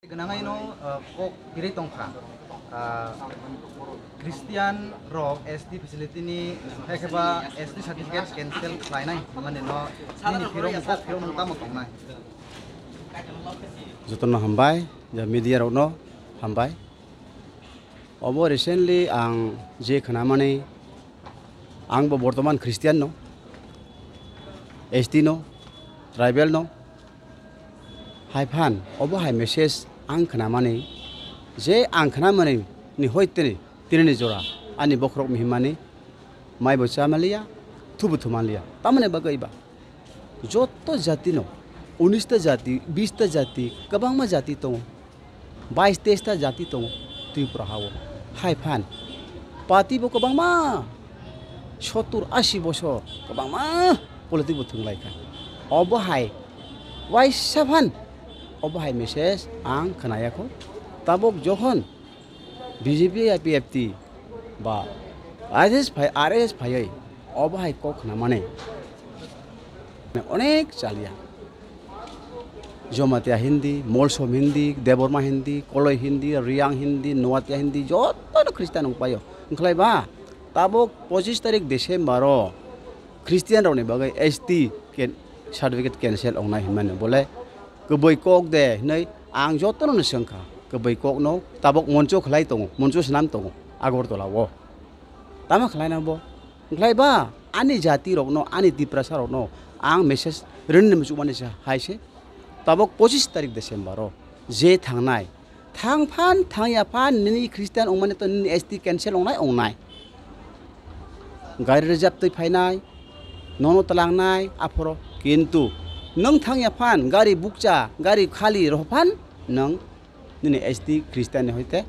Kenangan ino kok kiri tongkang Christian Rock SD facility ni keba SD certificate cancel lainai mana no ini firong kok firong tamu tongnai Jotono hambai ja media rono hambai obo recently ang je khanamani ang bo bortoman Christian no SD no tribal no hai phan obo hai message ang khanamani je ang khanamani ni hoiteni tinini jora ani bokrok mihimani mai bo chamalia thubu thumalia tamane bagaiba joto jati no 19 जाति 20 जाति कबांगमा जाति तो 22-23 जाति तो त्रिपुरा हाव हाय फान party बो कबांगमा 70-80 बছর कबांगमा पलिटिक बुथुं लायखा अब हाय वाइसाफान अब हाय मेसेज आं खोनायाखौ ताबक जखन बीजेपी आईपीएफटी बा आरएस फायै अब हाय को खोनामाने अनेक चालिया Jomatia Hindi, Molsom Hindi, Deborma Hindi, Koloi Hindi, Riang Hindi, Nuatia Hindi, joto no Kristen upayo. Ngklai ba? Tabok 25 tarik Desember Christian raw ni bagay ST ken certificate cancel ong na himan boleh keboy kok de nei ang joto no sangka keboy kok no tabok monco khlai tong monco snam tong agor tola wo tama khlai na bo ngklai ba ani jati rok no ani diprasa rok no ang message ren ne musu mane sa haise tabok 25 tarik Desember je thangnai thangphan thangyapan nini Christian ongmane to nini ST cancel ongnai gari reserve tei phainai nono talangnai aforo kintu nang thangyapan gari bukcha gari khali rohpan nang nini ST Christian hoite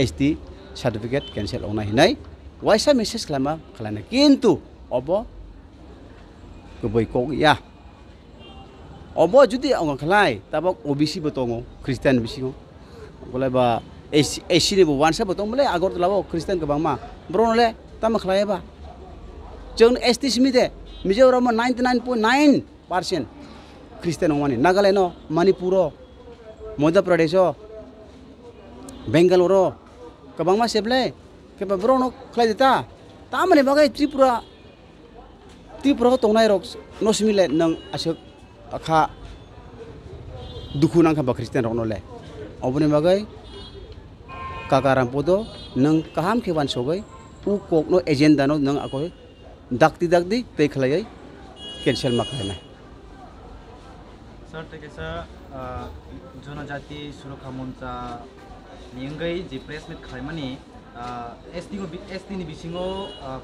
ST certificate cancel ongnai hinai waisa message klama khlana kintu obo keboi kok ya obo judi ang khalai tabok OBC botongo Christian bisingo boleh ba AC ni bo wansa botong boleh agor tulabo Christian kabangma bro le tam khalai ba jeng ST smite Mizoram 99.9% Christian ongani Nagaland no Manipur Madhya Pradesh Bangalore kabangma seble ke bro no khalai dita tamane bagai Tripura tongnai rok no simile nang asok akha duku nang khaba Christian rok no le oboni bagai kakaram podo nang kaham kheban sogai u kok no agenda no nang akoi dakti te khlai cancel makhana sir tekesa जनजाति सुरक्षा मोर्चा निंगै जे press मिट खाइमानि ST नि बिसिङो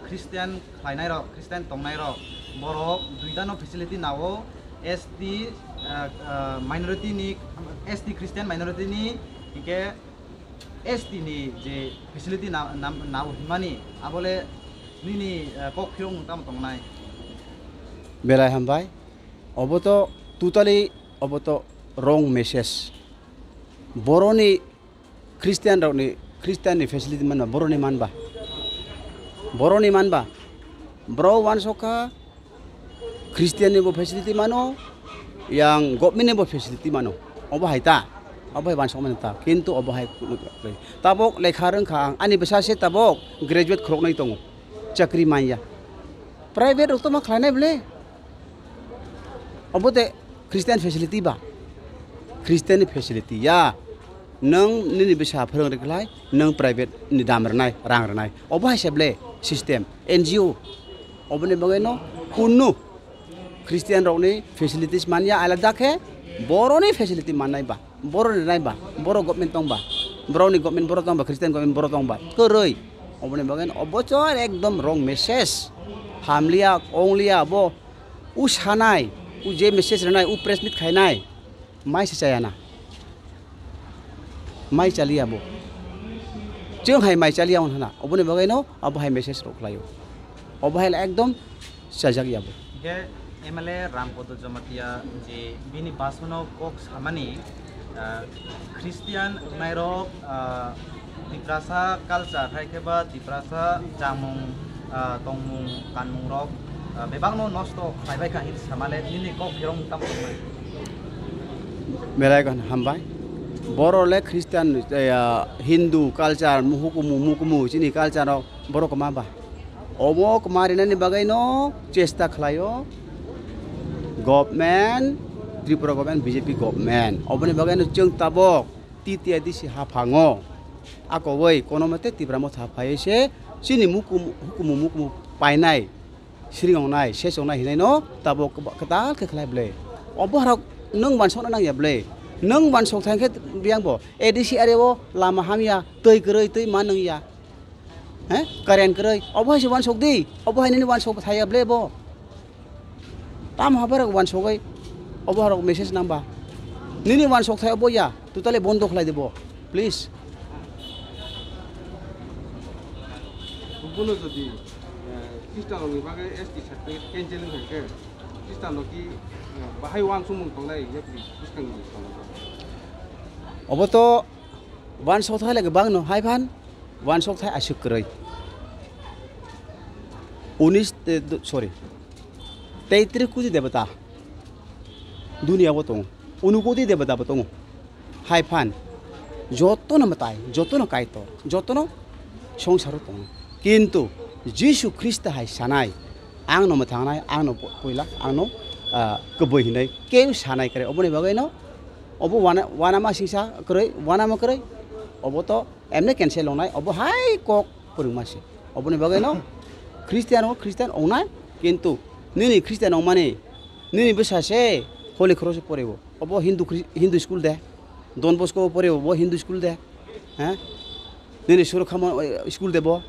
Christian खाइनाय र Christian तंनाय र बरक दुइटा न facility नावो ST minority ni ST Christian minority ni ke ST ni je facility na himani abole nini kok khirong tam tongnai belai hambai oboto totally oboto wrong message boroni Christian ni facility man boroni manba bro wan soka Christian ni bo facility mano yang government ni bo facility mano obo haita obo ban sok man ta kintu obo hai tabok lekha reng khang ani besa se tabok graduate khrok nai tongo chakri maya private utama khlainai ble obo te Christian facility ba Christian ni facility ya nang nini besa phrang reklai nang private ni damrnai rang rnai obo hai seble system NGO obo ni bagai no kunu Christian rokni facilities mania alada ke boroni facility manai ba boroni nai ba boro government tong ba boroni government boro tong ba Christian government boro tong ba keroi oboni bagen obocor ekdom wrong message hamlia onglia bo usanai u je message ranai u press meet khainai mai se chayana mai chalia bo jeng hai mai chalia on hana oboni bagen no abo hai message roklayo obo hai ekdom sajak yabo ke MLA Rampodo Jomatia je bini basmono kok samani Christian nairok diprasa culture hai keba diprasa jamung tongmung kanmung rok bebangno nosto khaibai ka hil samale nini kok hirong tam Belai kan hambai borole Kristen Hindu culture muhukumu sini culture borok maba omo kemarin ini bagai no cesta khlayo government Tripura government BJP government oboni bagai no jeng tabok titia di si hapango ako woi kono mate Tripura mo thapai se sini mukumu painai sringong nai sesong nai hinai no tabok ketal ke khlai ble obo harok nung bansok nang ya ble nung bansok thangke biang bo edisi arebo lama hamia tei gerei tei maneng ya karen gerei obo se bansok di obo haini bansok thaya ble bo tam habar bansok ai obo harok message namba nini bansok thaya bo ya tutale bondo khlai debo please buno jodi Kristen ni bagai SD certificate canceling hake Kristen ki bahai wang sumung tonglai yakri Kristen ni obo to wan sok thai lagi bang no hai phan wan sok thai asuk krei 33 kuji devata dunia botong unukoti devata botong hai phan joto na matai joto na kaito joto no songsaro tong kintu Jisu Krista hai sanai ang no mathangnai ang no poila ang no keboi hinai ke sanai kare oboni bagai no obo wana ma singsa krei wana ma krei obo to emne cancel onai obo hai kok purungmasi oboni bagai no Christian onai kintu nini Christian ongmani nini besase Holy Cross porebo obo Hindu school de Don Bosco porebo bo Hindu school de nini Surakhamon school debo